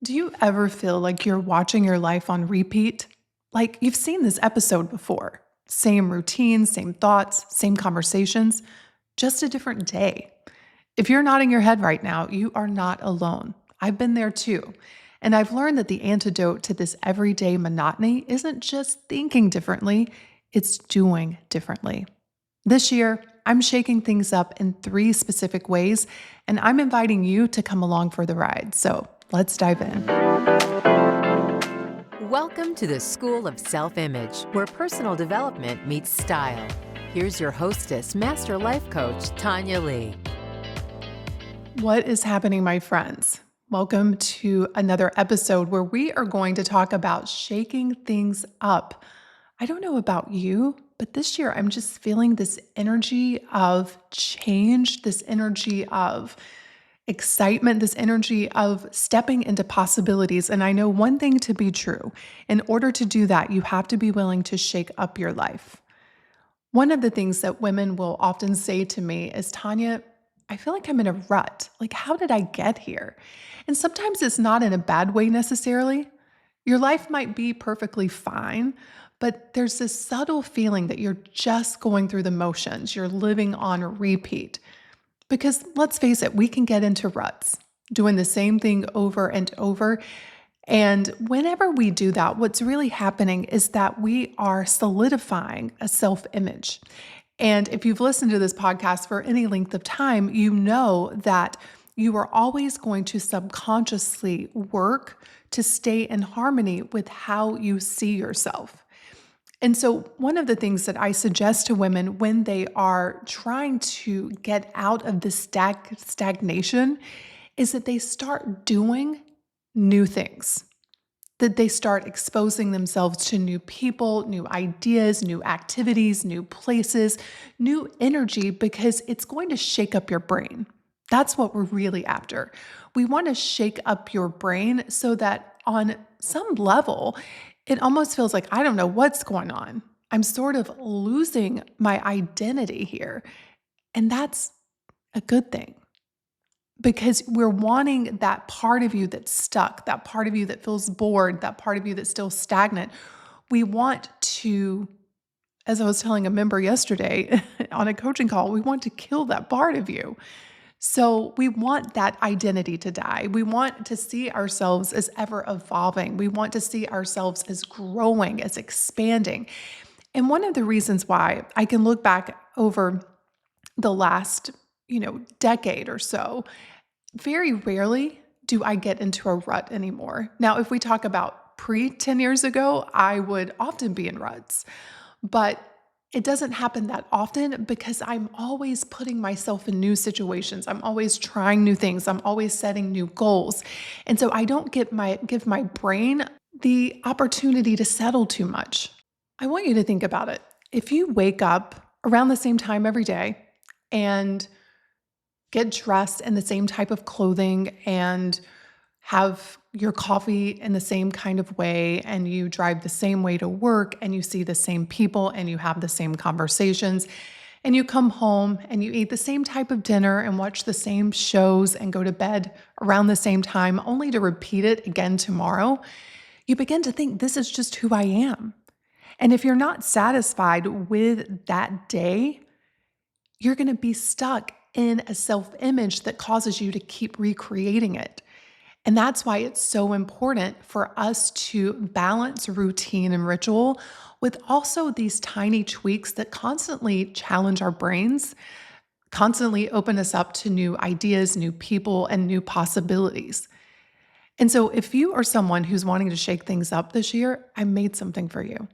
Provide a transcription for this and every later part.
Do you ever feel like you're watching your life on repeat? Like you've seen this episode before. Same routines, same thoughts, same conversations, just a different day. If you're nodding your head right now, you are not alone. I've been there too. And I've learned that the antidote to this everyday monotony isn't just thinking differently, it's doing differently. This year, I'm shaking things up in 3 specific ways, and I'm inviting you to come along for the ride. So let's dive in. Welcome to the School of Self-Image, where personal development meets style. Here's your hostess, Master Life Coach, Tonya Leigh. What is happening, my friends? Welcome to another episode where we are going to talk about shaking things up. I don't know about you, but this year I'm just feeling this energy of change, this energy of excitement, this energy of stepping into possibilities. And I know one thing to be true. In order to do that, you have to be willing to shake up your life. One of the things that women will often say to me is, Tonya, I feel like I'm in a rut. Like, how did I get here? And sometimes it's not in a bad way necessarily. Your life might be perfectly fine, but there's this subtle feeling that you're just going through the motions. You're living on repeat. Because let's face it, we can get into ruts, doing the same thing over and over. And whenever we do that, what's really happening is that we are solidifying a self-image. And if you've listened to this podcast for any length of time, you know that you are always going to subconsciously work to stay in harmony with how you see yourself. And so one of the things that I suggest to women when they are trying to get out of this stagnation is that they start doing new things, that they start exposing themselves to new people, new ideas, new activities, new places, new energy, because it's going to shake up your brain. That's what we're really after. We want to shake up your brain so that on some level, it almost feels like, I don't know what's going on. I'm sort of losing my identity here. And that's a good thing because we're wanting that part of you that's stuck, that part of you that feels bored, that part of you that's still stagnant. We want to, as I was telling a member yesterday on a coaching call, we want to kill that part of you. So we want that identity to die. We want to see ourselves as ever evolving. We want to see ourselves as growing, as expanding. And one of the reasons why I can look back over the last, decade or so, very rarely do I get into a rut anymore. Now, if we talk about pre-10 years ago, I would often be in ruts, but it doesn't happen that often because I'm always putting myself in new situations. I'm always trying new things. I'm always setting new goals. And so I don't give my brain the opportunity to settle too much. I want you to think about it. If you wake up around the same time every day and get dressed in the same type of clothing and have your coffee in the same kind of way, and you drive the same way to work, and you see the same people, and you have the same conversations, and you come home and you eat the same type of dinner and watch the same shows and go to bed around the same time, only to repeat it again tomorrow, you begin to think, this is just who I am. And if you're not satisfied with that day, you're going to be stuck in a self-image that causes you to keep recreating it. And that's why it's so important for us to balance routine and ritual with also these tiny tweaks that constantly challenge our brains, constantly open us up to new ideas, new people, and new possibilities. And so if you are someone who's wanting to shake things up this year, I made something for you.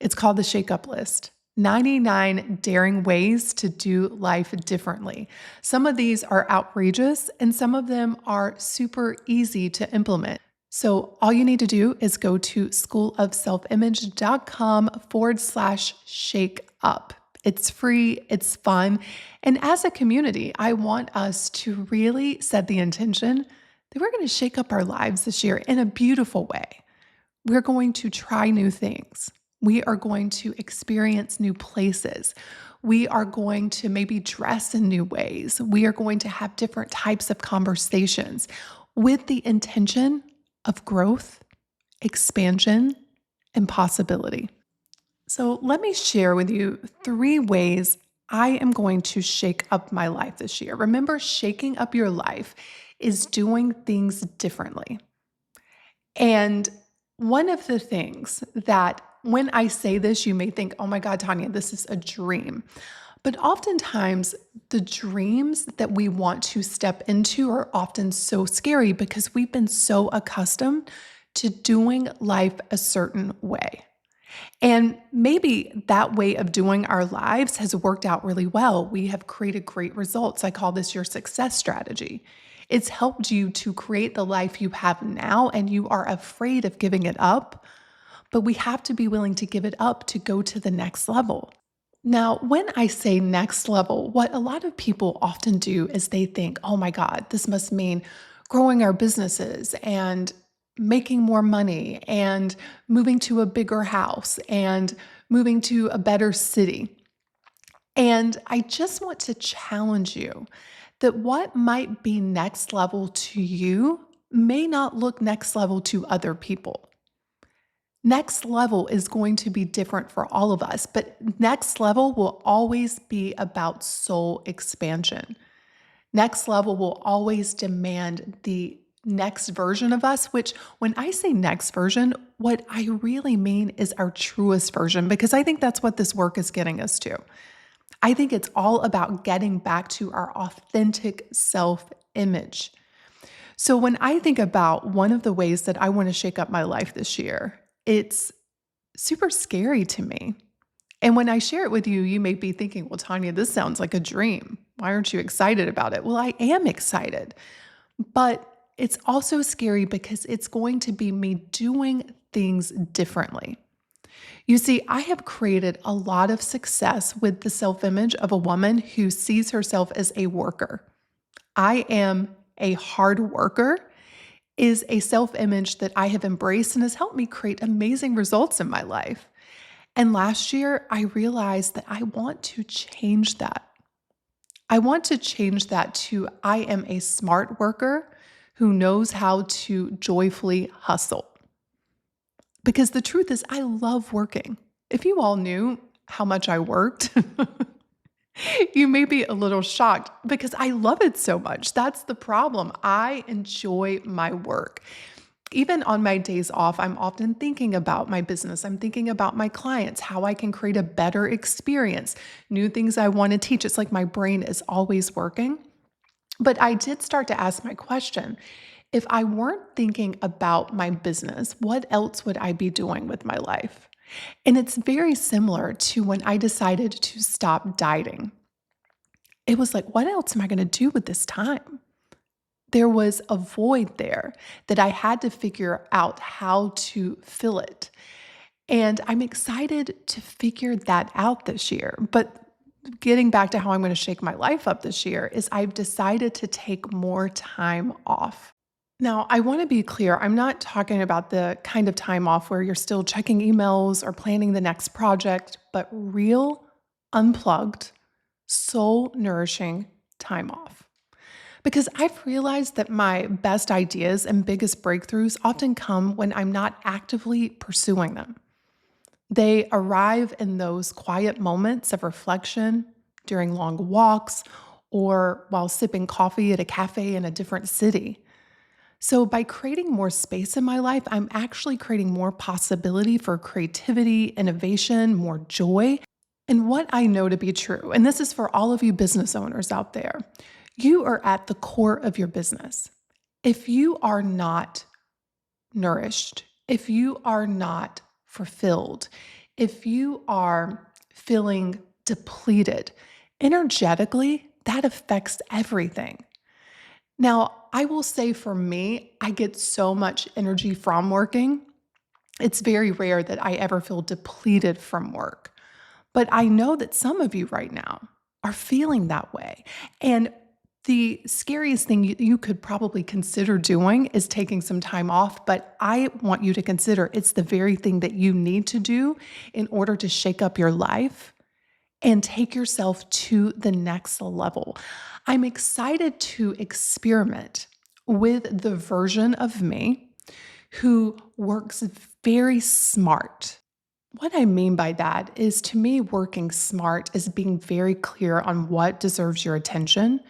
It's called the Shake Up List. 99 daring ways to do life differently. Some of these are outrageous and some of them are super easy to implement. So all you need to do is go to schoolofselfimage.com/shake up. It's free, it's fun. And as a community, I want us to really set the intention that we're going to shake up our lives this year in a beautiful way. We're going to try new things. We are going to experience new places. We are going to maybe dress in new ways. We are going to have different types of conversations with the intention of growth, expansion, and possibility. So, let me share with you 3 ways I am going to shake up my life this year. Remember, shaking up your life is doing things differently. And one of the things that when I say this, you may think, oh my God, Tanya, this is a dream. But oftentimes, the dreams that we want to step into are often so scary because we've been so accustomed to doing life a certain way. And maybe that way of doing our lives has worked out really well. We have created great results. I call this your success strategy. It's helped you to create the life you have now, and you are afraid of giving it up, but we have to be willing to give it up to go to the next level. Now, when I say next level, what a lot of people often do is they think, oh my God, this must mean growing our businesses and making more money and moving to a bigger house and moving to a better city. And I just want to challenge you that what might be next level to you may not look next level to other people. Next level is going to be different for all of us, but next level will always be about soul expansion. Next level will always demand the next version of us, which when I say next version, what I really mean is our truest version, because I think that's what this work is getting us to. I think it's all about getting back to our authentic self image. So when I think about one of the ways that I want to shake up my life this year, it's super scary to me. And when I share it with you, you may be thinking, well, Tanya, this sounds like a dream. Why aren't you excited about it? Well, I am excited, but it's also scary because it's going to be me doing things differently. You see, I have created a lot of success with the self image of a woman who sees herself as a worker. I am a hard worker is a self image that I have embraced and has helped me create amazing results in my life. And last year, I realized that I want to change that. I want to change that to I am a smart worker who knows how to joyfully hustle. Because the truth is, I love working. If you all knew how much I worked, you may be a little shocked because I love it so much. That's the problem. I enjoy my work. Even on my days off, I'm often thinking about my business. I'm thinking about my clients, how I can create a better experience, new things I want to teach. It's like my brain is always working. But I did start to ask my question, if I weren't thinking about my business, what else would I be doing with my life? And it's very similar to when I decided to stop dieting. It was like, what else am I going to do with this time? There was a void there that I had to figure out how to fill it. And I'm excited to figure that out this year. But getting back to how I'm going to shake my life up this year is I've decided to take more time off. Now, I want to be clear. I'm not talking about the kind of time off where you're still checking emails or planning the next project, but real, unplugged, soul nourishing time off. Because I've realized that my best ideas and biggest breakthroughs often come when I'm not actively pursuing them. They arrive in those quiet moments of reflection, during long walks, or while sipping coffee at a cafe in a different city. So, by creating more space in my life, I'm actually creating more possibility for creativity, innovation, more joy. And what I know to be true, and this is for all of you business owners out there, you are at the core of your business. If you are not nourished, if you are not fulfilled, if you are feeling depleted, energetically, that affects everything. Now, I will say for me, I get so much energy from working. It's very rare that I ever feel depleted from work. But I know that some of you right now are feeling that way. And the scariest thing you could probably consider doing is taking some time off. But I want you to consider it's the very thing that you need to do in order to shake up your life and take yourself to the next level. I'm excited to experiment with the version of me who works very smart. What I mean by that is, to me, working smart is being very clear on what deserves your attention,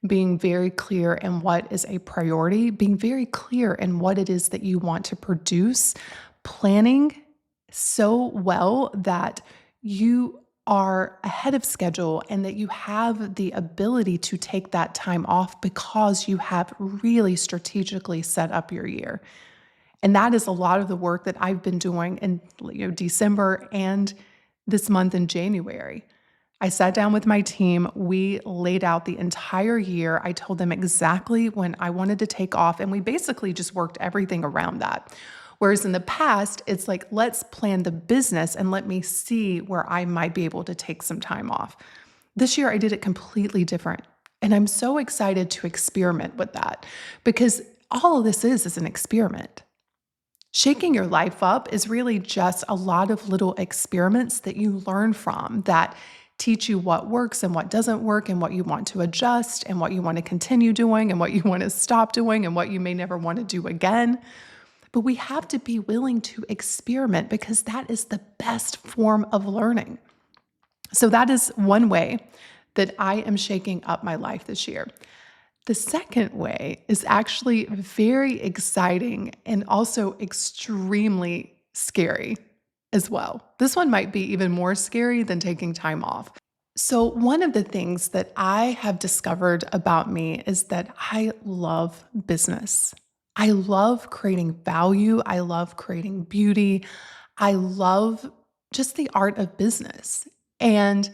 being very clear in what is a priority, being very clear in what it is that you want to produce, planning so well that you are ahead of schedule and that you have the ability to take that time off because you have really strategically set up your year. And that is a lot of the work that I've been doing in December and this month in January. I sat down with my team. We laid out the entire year. I told them exactly when I wanted to take off, and we basically just worked everything around that. Whereas in the past, it's like, let's plan the business and let me see where I might be able to take some time off. This year, I did it completely different. And I'm so excited to experiment with that because all of this is an experiment. Shaking your life up is really just a lot of little experiments that you learn from that teach you what works and what doesn't work and what you want to adjust and what you want to continue doing and what you want to stop doing and what you may never want to do again. But we have to be willing to experiment because that is the best form of learning. So that is one way that I am shaking up my life this year. The second way is actually very exciting and also extremely scary as well. This one might be even more scary than taking time off. So, one of the things that I have discovered about me is that I love business. I love creating value. I love creating beauty. I love just the art of business. And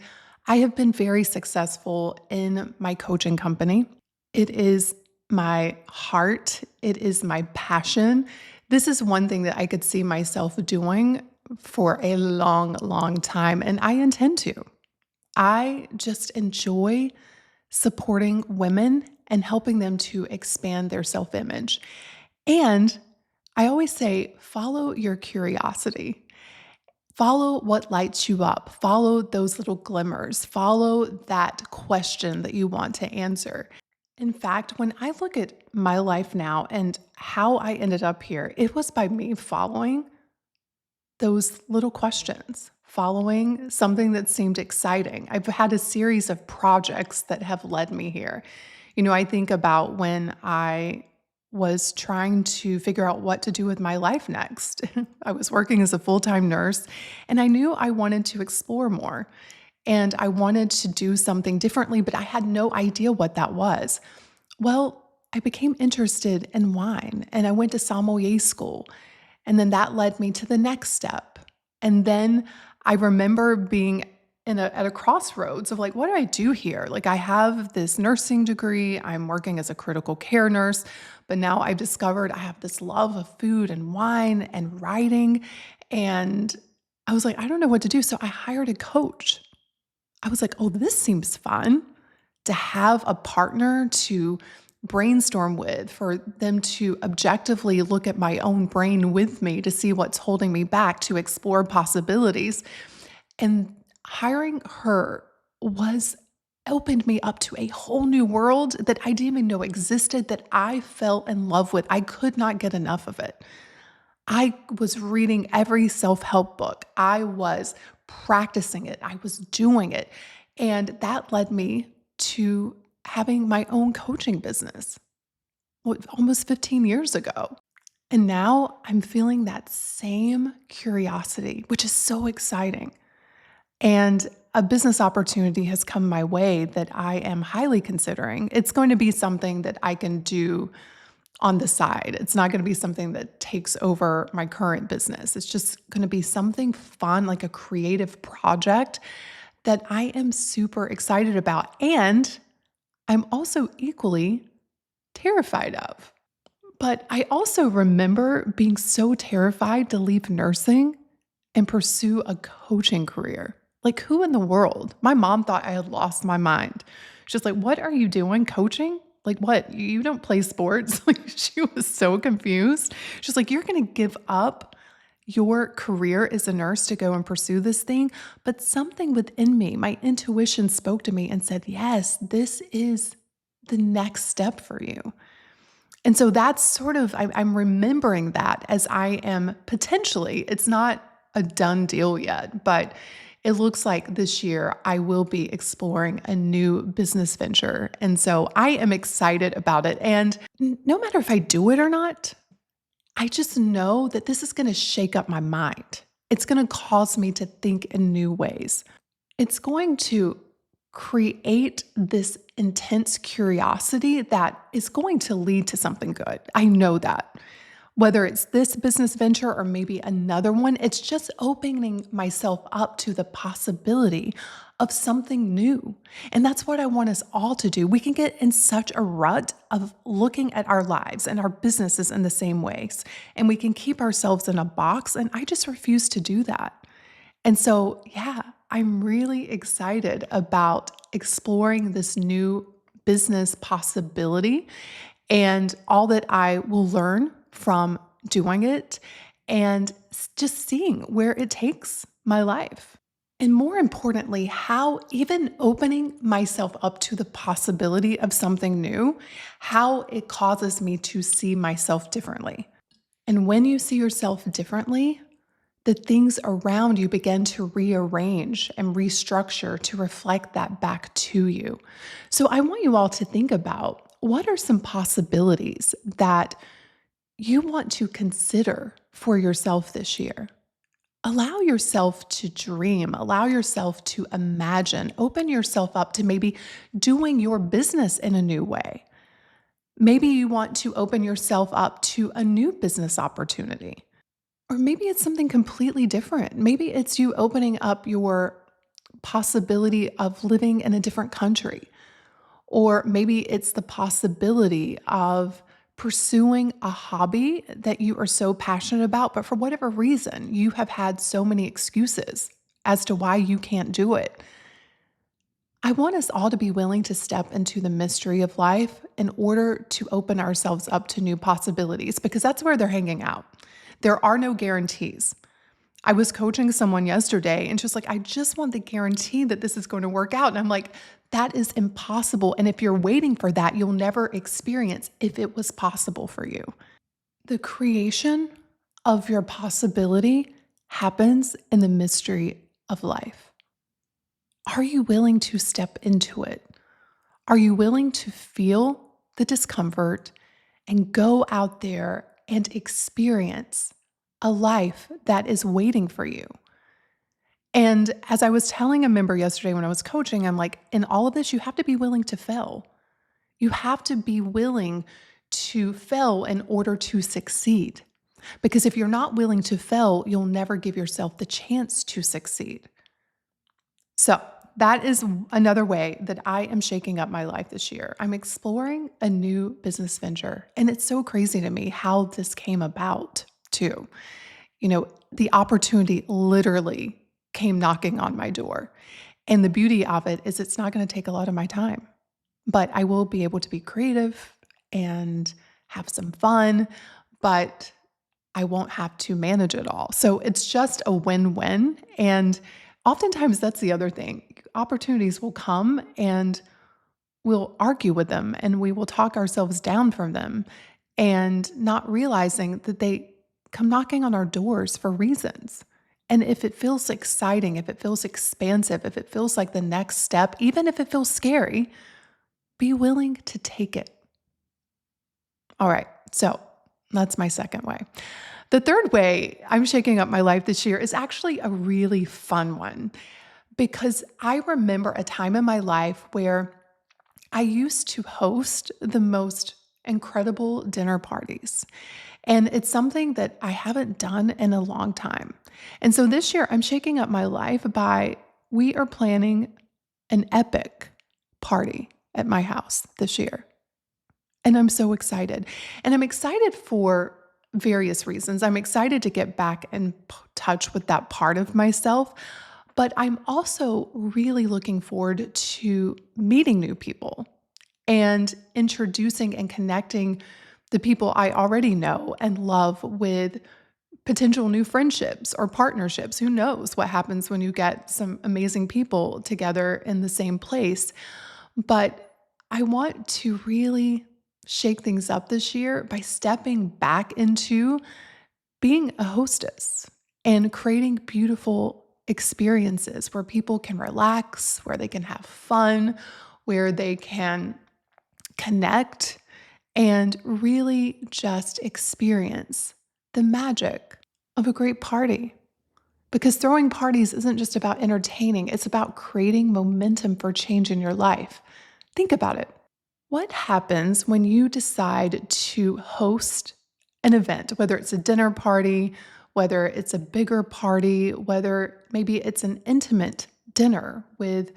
I have been very successful in my coaching company. It is my heart. It is my passion. This is one thing that I could see myself doing for a long, long time, and I intend to. I just enjoy supporting women and helping them to expand their self image. And I always say, follow your curiosity. Follow what lights you up. Follow those little glimmers. Follow that question that you want to answer. In fact, when I look at my life now and how I ended up here, it was by me following those little questions, following something that seemed exciting. I've had a series of projects that have led me here. I think about when I was trying to figure out what to do with my life next. I was working as a full-time nurse, and I knew I wanted to explore more. And I wanted to do something differently, but I had no idea what that was. Well, I became interested in wine and I went to sommelier school. And then that led me to the next step. And then I remember being at a crossroads of like, what do I do here? Like, I have this nursing degree, I'm working as a critical care nurse, but now I've discovered I have this love of food and wine and writing. And I was like, I don't know what to do. So I hired a coach. I was like, oh, this seems fun to have a partner to brainstorm with, for them to objectively look at my own brain with me to see what's holding me back, to explore possibilities. And hiring her was opened me up to a whole new world that I didn't even know existed, that I fell in love with. I could not get enough of it. I was reading every self-help book. I was practicing it. I was doing it. And that led me to having my own coaching business almost 15 years ago. And now I'm feeling that same curiosity, which is so exciting. And a business opportunity has come my way that I am highly considering. It's going to be something that I can do on the side. It's not going to be something that takes over my current business. It's just going to be something fun, like a creative project that I am super excited about. And I'm also equally terrified of. But I also remember being so terrified to leave nursing and pursue a coaching career. Like, who in the world? My mom thought I had lost my mind. She's like, what are you doing? Coaching? Like, what? You don't play sports? Like, she was so confused. She's like, you're going to give up your career as a nurse to go and pursue this thing? But something within me, my intuition spoke to me and said, yes, this is the next step for you. And so that's sort of, I'm remembering that as I am potentially, it's not a done deal yet, but it looks like this year I will be exploring a new business venture. And so I am excited about it. And no matter if I do it or not, I just know that this is going to shake up my mind. It's going to cause me to think in new ways. It's going to create this intense curiosity that is going to lead to something good. I know that. Whether it's this business venture or maybe another one, it's just opening myself up to the possibility of something new. And that's what I want us all to do. We can get in such a rut of looking at our lives and our businesses in the same ways, and we can keep ourselves in a box. And I just refuse to do that. And so, yeah, I'm really excited about exploring this new business possibility and all that I will learn from doing it and just seeing where it takes my life. And more importantly, how even opening myself up to the possibility of something new, how it causes me to see myself differently. And when you see yourself differently, the things around you begin to rearrange and restructure to reflect that back to you. So I want you all to think about what are some possibilities that you want to consider for yourself this year. Allow yourself to dream, allow yourself to imagine, open yourself up to maybe doing your business in a new way. Maybe you want to open yourself up to a new business opportunity. Or maybe it's something completely different. Maybe it's you opening up your possibility of living in a different country. Or maybe it's the possibility of pursuing a hobby that you are so passionate about, but for whatever reason, you have had so many excuses as to why you can't do it. I want us all to be willing to step into the mystery of life in order to open ourselves up to new possibilities, because that's where they're hanging out. There are no guarantees. I was coaching someone yesterday and she's like, I just want the guarantee that this is going to work out. And I'm like, that is impossible. And if you're waiting for that, you'll never experience if it was possible for you. The creation of your possibility happens in the mystery of life. Are you willing to step into it? Are you willing to feel the discomfort and go out there and experience a life that is waiting for you? And as I was telling a member yesterday when I was coaching, I'm like, in all of this, you have to be willing to fail. You have to be willing to fail in order to succeed. Because if you're not willing to fail, you'll never give yourself the chance to succeed. So that is another way that I am shaking up my life this year. I'm exploring a new business venture. And it's so crazy to me how this came about, too. The opportunity literally came knocking on my door. And the beauty of it is it's not going to take a lot of my time, but I will be able to be creative and have some fun, but I won't have to manage it all. So it's just a win-win. And oftentimes that's the other thing. Opportunities will come and we'll argue with them and we will talk ourselves down from them and not realizing that they come knocking on our doors for reasons. And if it feels exciting, if it feels expansive, if it feels like the next step, even if it feels scary, be willing to take it. All right, so that's my second way. The third way I'm shaking up my life this year is actually a really fun one, because I remember a time in my life where I used to host the most incredible dinner parties. And it's something that I haven't done in a long time. And so this year I'm shaking up my life we are planning an epic party at my house this year. And I'm so excited. And I'm excited for various reasons. I'm excited to get back in touch with that part of myself, but I'm also really looking forward to meeting new people and introducing and connecting the people I already know and love with potential new friendships or partnerships. Who knows what happens when you get some amazing people together in the same place. But I want to really shake things up this year by stepping back into being a hostess and creating beautiful experiences where people can relax, where they can have fun, where they can connect and really just experience the magic of a great party. Because throwing parties isn't just about entertaining, it's about creating momentum for change in your life. Think about it. What happens when you decide to host an event, whether it's a dinner party, whether it's a bigger party, whether maybe it's an intimate dinner with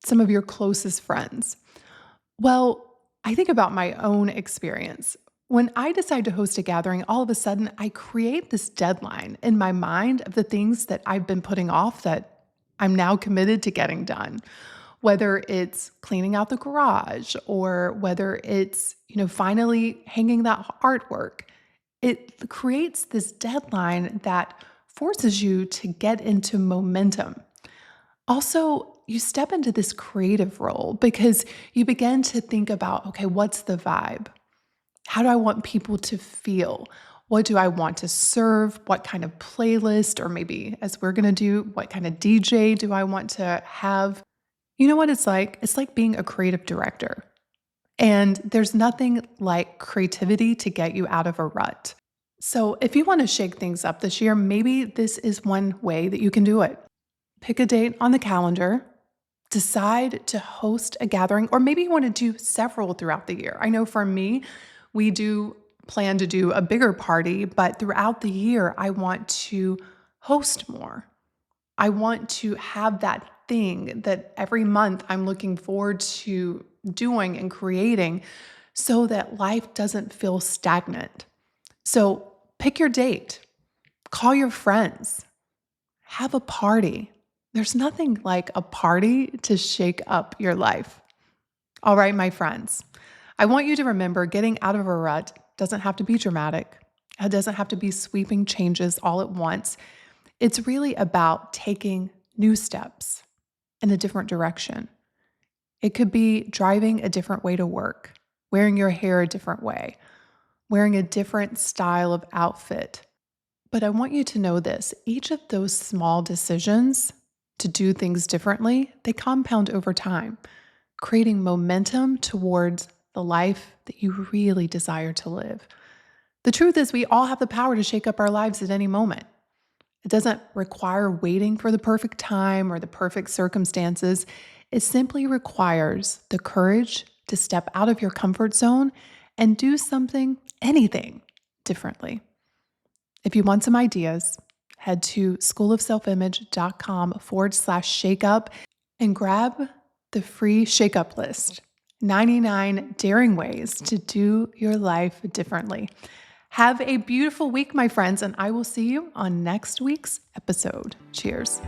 some of your closest friends? Well, I think about my own experience. When I decide to host a gathering, all of a sudden I create this deadline in my mind of the things that I've been putting off that I'm now committed to getting done. Whether it's cleaning out the garage or whether it's, finally hanging that artwork. It creates this deadline that forces you to get into momentum. Also, you step into this creative role because you begin to think about, okay, what's the vibe? How do I want people to feel? What do I want to serve? What kind of playlist, or maybe as we're going to do, what kind of DJ do I want to have? You know what it's like? It's like being a creative director. And there's nothing like creativity to get you out of a rut. So if you want to shake things up this year, maybe this is one way that you can do it. Pick a date on the calendar, decide to host a gathering, or maybe you want to do several throughout the year. I know for me, we do plan to do a bigger party, but throughout the year, I want to host more. I want to have that thing that every month I'm looking forward to doing and creating so that life doesn't feel stagnant. So pick your date, call your friends, have a party. There's nothing like a party to shake up your life. All right, my friends, I want you to remember getting out of a rut doesn't have to be dramatic. It doesn't have to be sweeping changes all at once. It's really about taking new steps in a different direction. It could be driving a different way to work, wearing your hair a different way, wearing a different style of outfit. But I want you to know this, each of those small decisions to do things differently, they compound over time, creating momentum towards the life that you really desire to live. The truth is, we all have the power to shake up our lives at any moment. It doesn't require waiting for the perfect time or the perfect circumstances. It simply requires the courage to step out of your comfort zone and do something, anything, differently. If you want some ideas, head to schoolofselfimage.com/shakeup and grab the free shakeup list, 99 daring ways to do your life differently. Have a beautiful week, my friends, and I will see you on next week's episode. Cheers.